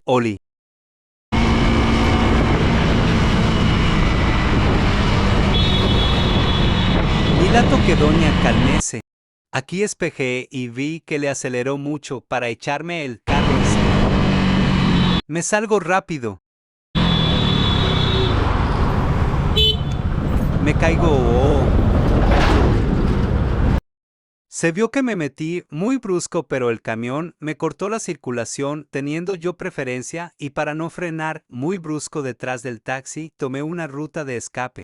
Oli. Dilato que doña calmese. Aquí espejé y vi que le aceleró mucho para echarme el carro encima. Me salgo rápido. Me caigo. Se vio que me metí muy brusco, pero el camión me cortó la circulación teniendo yo preferencia y para no frenar muy brusco detrás del taxi tomé una ruta de escape.